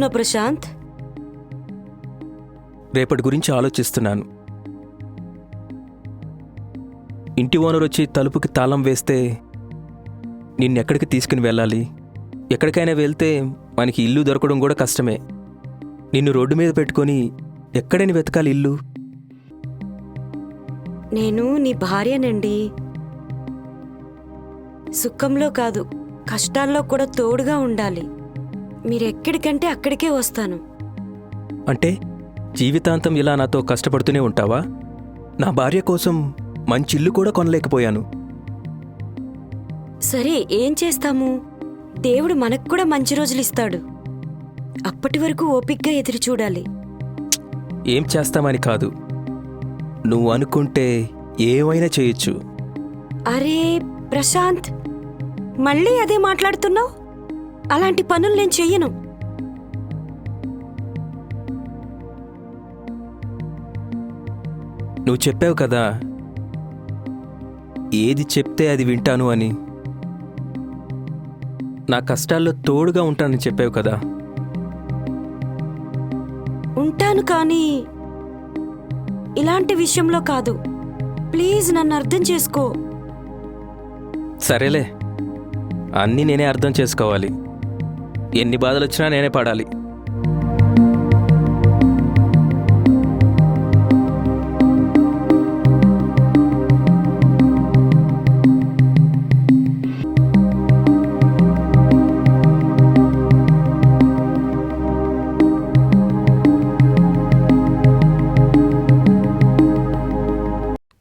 చేస్తున్నావు ప్రశాంత్? రేపటి గురించి ఆలోచిస్తున్నాను. ఇంటి ఓనర్ వచ్చి తలుపుకి తాళం వేస్తే నిన్నెక్కడికి తీసుకుని వెళ్ళాలి? ఎక్కడికైనా వెళ్తే మనకి ఇల్లు దొరకడం కూడా కష్టమే. నిన్ను రోడ్డు మీద పెట్టుకొని ఎక్కడైనా వెతకాలి ఇల్లు? నేను నీ భార్యనండి. సుఖంలో కాదు, కష్టాల్లో కూడా తోడుగా ఉండాలి. మీరెక్కడికంటే అక్కడికే వస్తాను. అంటే జీవితాంతం ఇలా నాతో కష్టపడుతూనే ఉంటావా? నా భార్య కోసం మంచి ఇల్లు కూడా కొనలేకపోయాను. సరే, ఏం చేస్తాము? దేవుడు మనకు కూడా మంచి రోజులు ఇస్తాడు. అప్పటి వరకు ఓపిగ్గా ఎదురు చూడాలి. ఏం చేస్తామని కాదు, నువ్వు అనుకుంటే ఏమైనా చేయొచ్చు. అరే ప్రశాంత్, మళ్ళీ అదే మాట్లాడుతున్నావు? అలాంటి పనులు నేను చెయ్యను. నువ్వు చెప్పావు కదా, ఏది చెప్తే అది వింటాను అని. నా కష్టాల్లో తోడుగా ఉంటానని చెప్పావు కదా. ఉంటాను, కానీ ఇలాంటి విషయంలో కాదు. ప్లీజ్ నన్ను అర్థం చేసుకో. సరేలే, అన్నీ నేనే అర్థం చేసుకోవాలి. ఎన్ని బాధలు వచ్చినా నేనే పడాలి.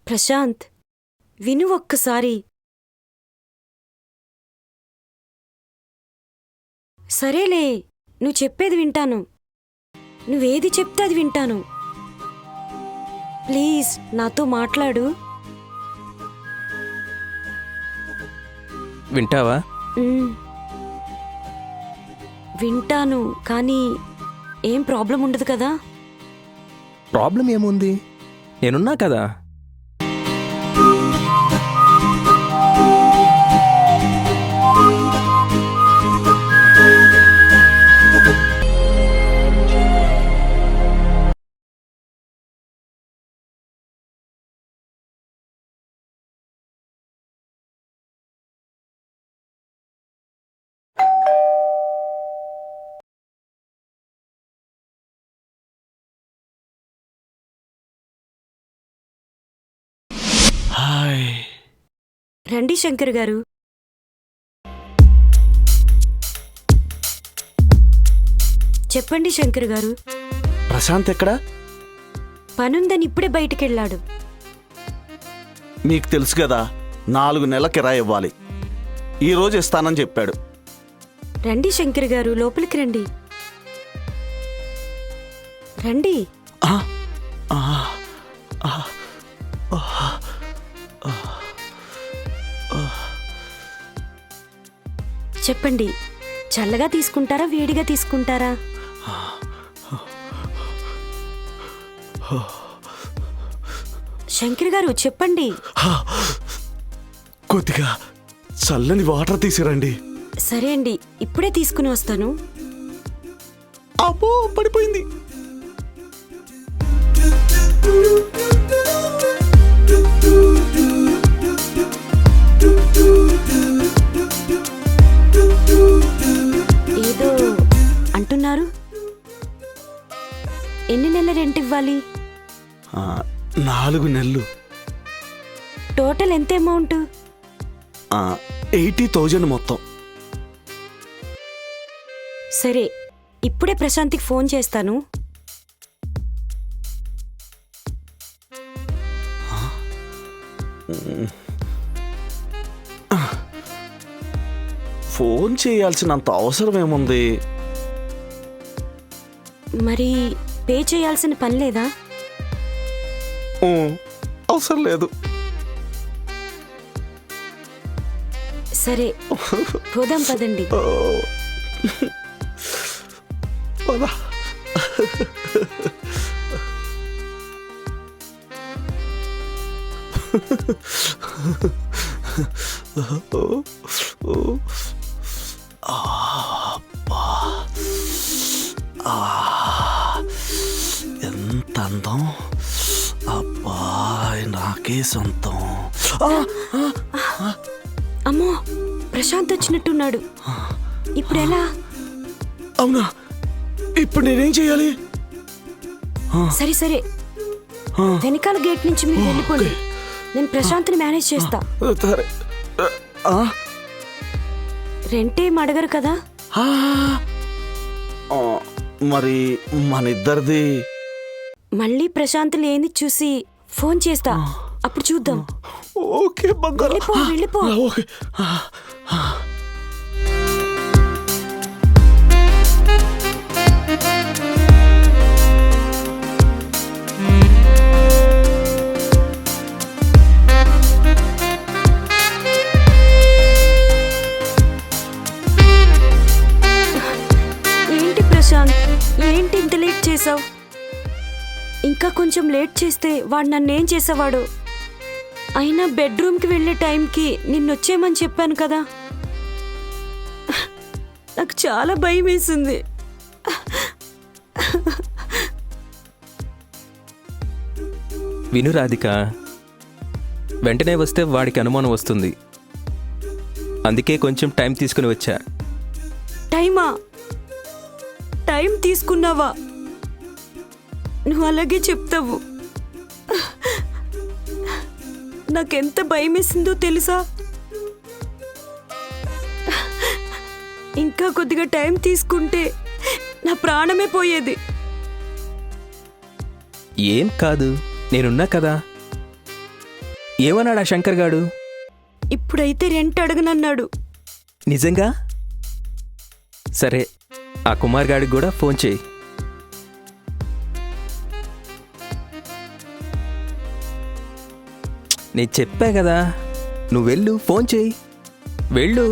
ప్రశాంత్, విను ఒక్కసారి. సరేలే, నువ్వు చెప్పేది వింటాను. నువ్వేది చెప్తే అది వింటాను. ప్లీజ్ నాతో మాట్లాడు. వింటావా? వింటాను, కానీ ఏం ప్రాబ్లం ఉండదు కదా? ప్రాబ్లం ఏముంది? నేనున్నా కదా. హాయ్. రండి శంకర్ గారు. చెప్పండి శంకర్ గారు. ప్రశాంత్ ఎక్కడా? పనుందని ఇప్పుడే బయటికెళ్ళాడు. మీకు తెలుసు కదా, 4 నెలల కిరాయి ఇవ్వాలి. ఈరోజు ఇస్తానని చెప్పాడు. రండి శంకర్ గారు, లోపలికి రండి. రండి. చెప్పండి, చల్లగా తీసుకుంటారా, వేడిగా తీసుకుంటారా? శంకర్ గారు చెప్పండి. కొద్దిగా చల్లని వాటర్ తీసిరండి. సరే అండి, ఇప్పుడే తీసుకుని వస్తాను. అబ్బో, పడిపోయింది. ఏదో అంటున్నారు. ఎన్ని నెలల రెంట్ ఇవ్వాలి? 4 నెలలు. టోటల్ ఎంత అమౌంట్? 80,000 మొత్తం. సరే, ఇప్పుడే ప్రశాంత్కి ఫోన్ చేస్తాను. ఫోన్ చేయాల్సినంత అవసరం ఏముంది? మరి పే చేయాల్సిన పని లేదా? అవసరం లేదు. సరే, పోదాం పదండి. పద. ఎంత అందం, అబ్బా నాకే సొంతం. అమ్మో, ప్రశాంత్ వచ్చినట్టున్నాడు. ఇప్పుడు ఎలా? అవునా, ఇప్పుడు నేనేం చేయాలి? సరే సరే, వెనకాల గేట్ నుంచి మీరు వెళ్ళిపోండి. నేను ప్రశాంత్ని మేనేజ్ చేస్తా. సరే. రెంటేం అడగరు కదా? మరి మన ఇద్దరిది మళ్ళీ ప్రశాంత్ లేని చూసి ఫోన్ చేస్తా, అప్పుడు చూద్దాం. ఓకే బంగారం. వెళ్ళిపో వెళ్ళిపో. ఓకే. ఏంటి ప్రశాంత్, ఏంటి ఇంత లేట్ చేసావు? ఇంకా కొంచెం లేట్ చేస్తే వాడు నన్నేం చేసేవాడు? అయినా బెడ్రూమ్కి వెళ్ళే టైంకి నిన్నొచ్చేయమని చెప్పాను కదా. నాకు చాలా భయం వేసింది. విను రాధిక, వెంటనే వస్తే వాడికి అనుమానం వస్తుంది. అందుకే కొంచెం టైం తీసుకుని వచ్చా. టైమా? టైం తీసుకున్నావా? నువ్వు అలాగే చెప్తావు. నాకెంత భయం వేసిందో తెలుసా? ఇంకా కొద్దిగా టైం తీసుకుంటే నా ప్రాణమే పోయేది. ఏం కాదు, నేనున్నా కదా. ఏమన్నాడా శంకర్ గాడు? ఇప్పుడైతే రెంట్ అడగనన్నాడు. నిజంగా? సరే, ఆ కుమార్ గాడికి కూడా ఫోన్ చేయి. నేను చెప్పా కదా, నువ్వు వెళ్ళు, ఫోన్ చేయి, వెళ్ళు.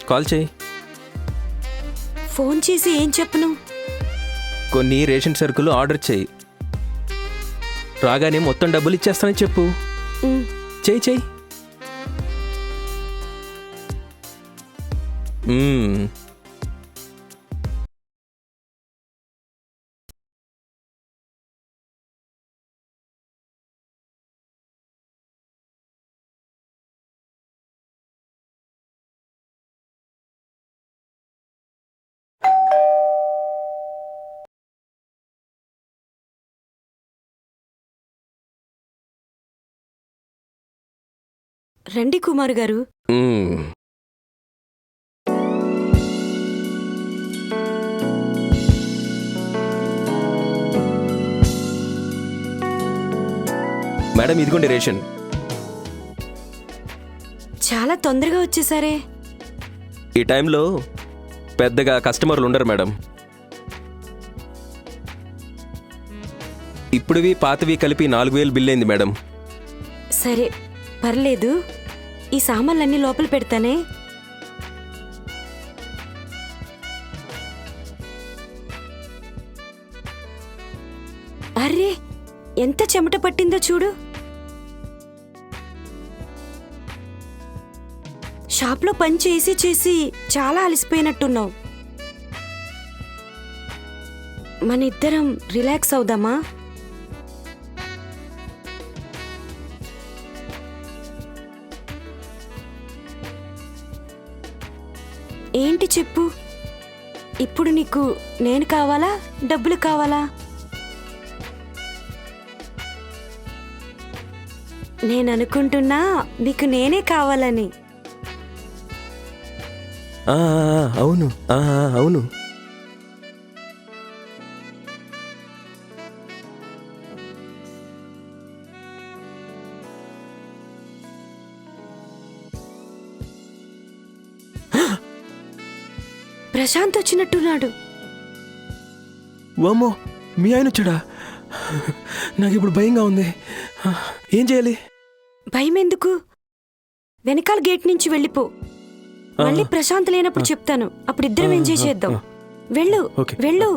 కాల్ చేయి. ఫోన్ చేసి ఏం చెప్పను? కొన్ని రేషన్ సరుకులు ఆర్డర్ చేయి. రాగానే మొత్తం డబ్బులు ఇచ్చేస్తానని చెప్పు. ఉమ్, చేయి చేయి. రండి కుమార్ గారు. మేడం, ఇదిగోండి రేషన్. చాలా తొందరగా వచ్చేసారే. ఈ టైంలో పెద్దగా కస్టమర్లు ఉండరు మేడం. ఇప్పుడువి పాతవి కలిపి 4000 బిల్ అయింది మేడం. సరే పర్లేదు, ఈ సామాన్లన్నీ లోపల పెడతానే. అర్రే, ఎంత చెమట పట్టిందో చూడు. షాప్లో పని చేసి చేసి చాలా అలసిపోయినట్టున్నావు. మన ఇద్దరం రిలాక్స్ అవుదామా? ఏంటి చెప్పు. ఇప్పుడు నీకు నేను కావాలా, డబ్బులు కావాలా? నేను అనుకుంటున్నా నీకు నేనే కావాలని. అవును, అవును. ప్రశాంత్ వచ్చినట్టున్నాడు. వామ్మో, మీ ఆయన వచ్చాడా? నాకు ఇప్పుడు భయంగా ఉంది. ఏం చేయాలి? భయం ఎందుకు? వెనకాల గేట్ నుంచి వెళ్ళిపో. మళ్ళీ ప్రశాంత్ లేనప్పుడు చెప్తాను, అప్పుడు ఇద్దరం ఎంజాయ్ చేద్దాం. వెళ్ళు ఓకే. వెళ్ళు.